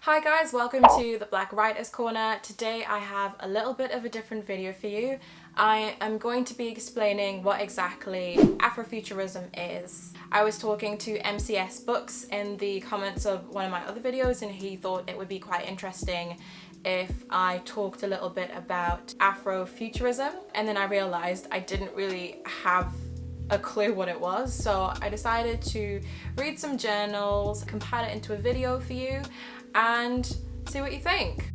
Hi guys, welcome to the Black Writers Corner. Today I have a little bit of a different video for you. I am going to be explaining what exactly Afrofuturism is. I was talking to MCS Books in the comments of one of my other videos and he thought it would be quite interesting if I talked a little bit about Afrofuturism, and then I realized I didn't really have a clue what it was, so I decided to read some journals, compile it into a video for you and see what you think.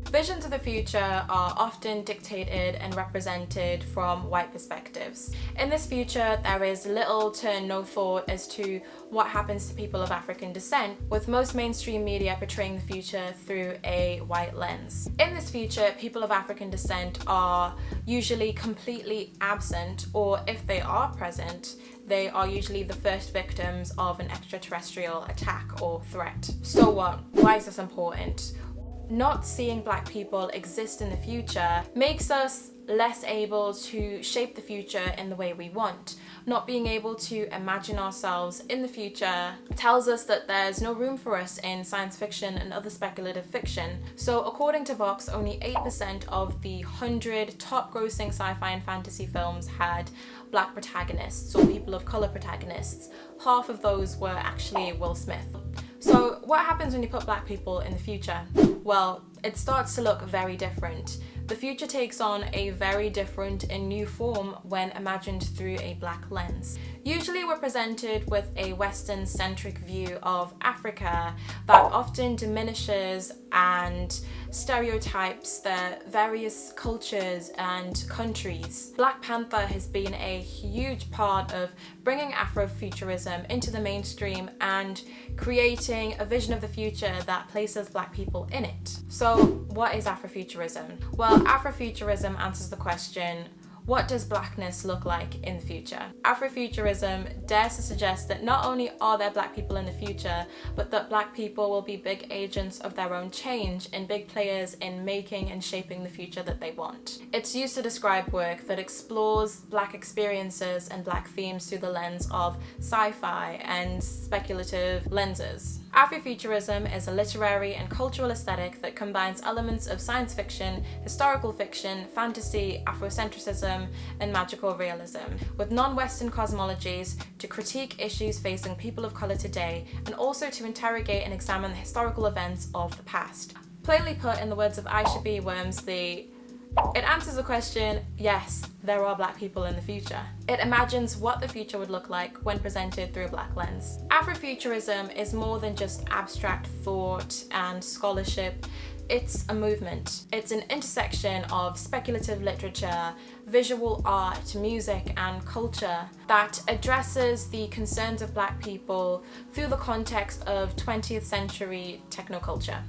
Visions of the future are often dictated and represented from white perspectives. In this future, there is little to no thought as to what happens to people of African descent, with most mainstream media portraying the future through a white lens. In this future, people of African descent are usually completely absent, or if they are present, they are usually the first victims of an extraterrestrial attack or threat. So what? Why is this important? Not seeing Black people exist in the future makes us less able to shape the future in the way we want. Not being able to imagine ourselves in the future tells us that there's no room for us in science fiction and other speculative fiction. So according to Vox, only 8% of the 100 top grossing sci-fi and fantasy films had Black protagonists or people of color protagonists. Half of those were actually Will Smith. So what happens when you put Black people in the future? Well, it starts to look very different. The future takes on a very different and new form when imagined through a Black lens. Usually we're presented with a Western-centric view of Africa that often diminishes and stereotypes the various cultures and countries. Black Panther has been a huge part of bringing Afrofuturism into the mainstream and creating a vision of the future that places Black people in it. So what is Afrofuturism? Well, Afrofuturism answers the question, what does Blackness look like in the future? Afrofuturism dares to suggest that not only are there Black people in the future, but that Black people will be big agents of their own change and big players in making and shaping the future that they want. It's used to describe work that explores Black experiences and Black themes through the lens of sci-fi and speculative lenses. Afrofuturism is a literary and cultural aesthetic that combines elements of science fiction, historical fiction, fantasy, Afrocentrism, and magical realism, with non-Western cosmologies to critique issues facing people of color today, and also to interrogate and examine the historical events of the past. Plainly put, in the words of Ytasha B. It answers the question, yes, there are Black people in the future. It imagines what the future would look like when presented through a Black lens. Afrofuturism is more than just abstract thought and scholarship. It's a movement. It's an intersection of speculative literature, visual art, music, and culture that addresses the concerns of Black people through the context of 20th century technoculture.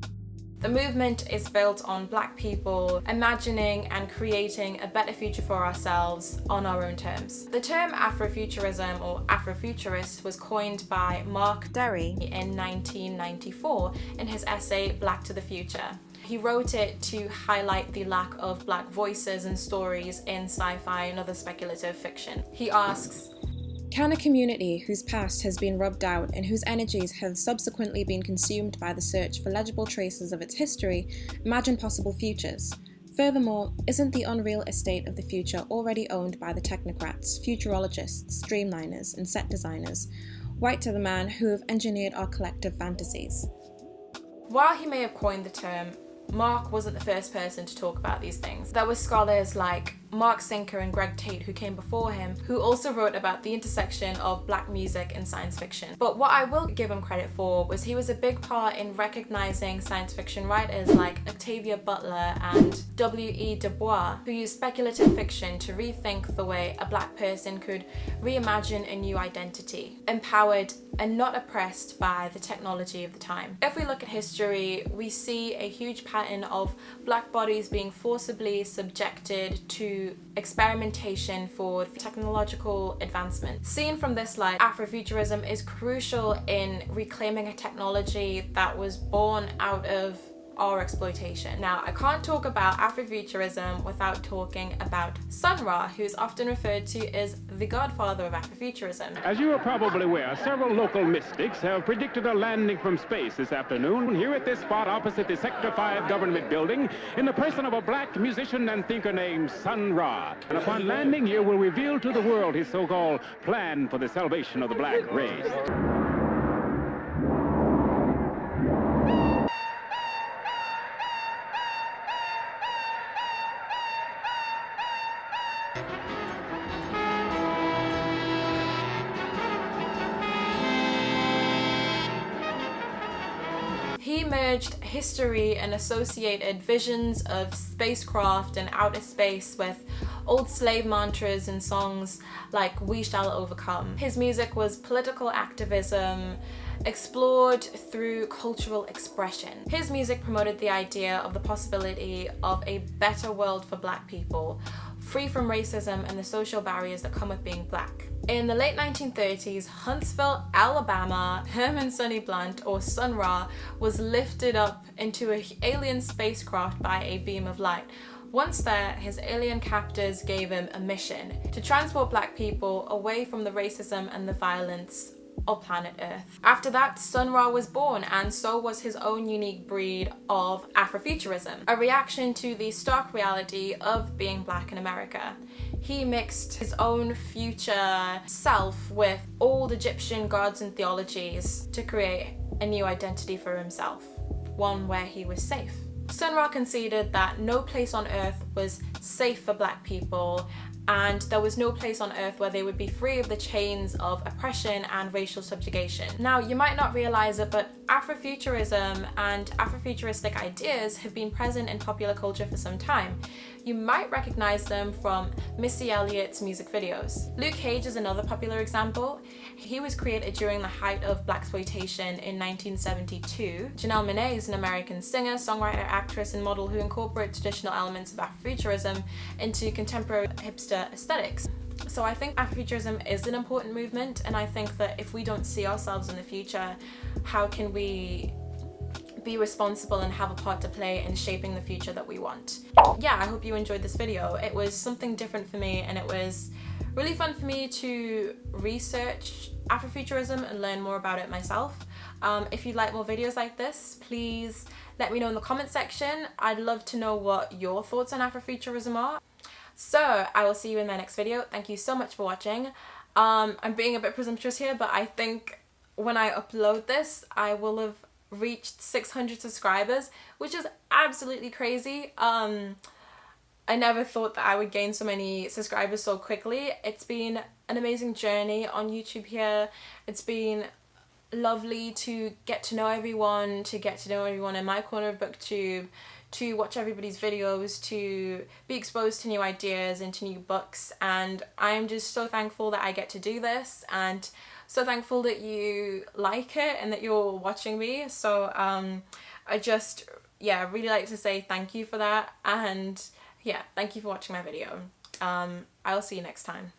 The movement is built on Black people imagining and creating a better future for ourselves on our own terms. The term Afrofuturism or Afrofuturist was coined by Mark Derry in 1994 in his essay Black to the Future. He wrote it to highlight the lack of Black voices and stories in sci-fi and other speculative fiction. He asks, can a community whose past has been rubbed out and whose energies have subsequently been consumed by the search for legible traces of its history imagine possible futures? Furthermore, isn't the unreal estate of the future already owned by the technocrats, futurologists, streamliners, and set designers, white to the man, who have engineered our collective fantasies? While he may have coined the term, Mark wasn't the first person to talk about these things. There were scholars like Mark Sinker and Greg Tate who came before him, who also wrote about the intersection of Black music and science fiction. But what I will give him credit for was he was a big part in recognizing science fiction writers like Octavia Butler and W.E. Du Bois, who used speculative fiction to rethink the way a Black person could reimagine a new identity, empowered and not oppressed by the technology of the time. If we look at history, we see a huge pattern of Black bodies being forcibly subjected to experimentation for technological advancement. Seen from this light, Afrofuturism is crucial in reclaiming a technology that was born out of or exploitation. Now, I can't talk about Afrofuturism without talking about Sun Ra, who's often referred to as the godfather of Afrofuturism. As you are probably aware, several local mystics have predicted a landing from space this afternoon here at this spot opposite the Sector 5 government building in the person of a black musician and thinker named Sun Ra. And upon landing here will reveal to the world his so-called plan for the salvation of the black race. He merged history and associated visions of spacecraft and outer space with old slave mantras and songs like "We Shall Overcome." His music was political activism explored through cultural expression. His music promoted the idea of the possibility of a better world for black people, free from racism and the social barriers that come with being black. In the late 1930s, Huntsville, Alabama, Herman Sonny Blunt, or Sun Ra, was lifted up into an alien spacecraft by a beam of light. Once there, his alien captors gave him a mission to transport black people away from the racism and the violence of planet Earth. After that, Sun Ra was born, and so was his own unique breed of Afrofuturism, a reaction to the stark reality of being black in America. He mixed his own future self with old Egyptian gods and theologies to create a new identity for himself, one where he was safe. Sun Ra conceded that no place on Earth was safe for black people, and there was no place on Earth where they would be free of the chains of oppression and racial subjugation. Now, you might not realize it, but Afrofuturism and Afrofuturistic ideas have been present in popular culture for some time. You might recognize them from Missy Elliott's music videos. Luke Cage is another popular example. He was created during the height of blaxploitation in 1972. Janelle Monáe is an American singer, songwriter, actress, and model who incorporates traditional elements of Afrofuturism into contemporary hipster aesthetics. So I think Afrofuturism is an important movement, and I think that if we don't see ourselves in the future, how can we be responsible and have a part to play in shaping the future that we want? Yeah, I hope you enjoyed this video. It was something different for me, and it was really fun for me to research Afrofuturism and learn more about it myself. If you'd like more videos like this, please let me know in the comment section. I'd love to know what your thoughts on Afrofuturism are. So I will see you in my next video. Thank you so much for watching. I'm being a bit presumptuous here, but I think when I upload this, I will have reached 600 subscribers, which is absolutely crazy. I never thought that I would gain so many subscribers so quickly. It's been an amazing journey on YouTube here. It's been lovely to get to know everyone, in my corner of BookTube, to watch everybody's videos, to be exposed to new ideas and to new books, and I'm just so thankful that I get to do this, and so thankful that you like it and that you're watching me. So I just really like to say thank you for that, and yeah, thank you for watching my video. I'll see you next time.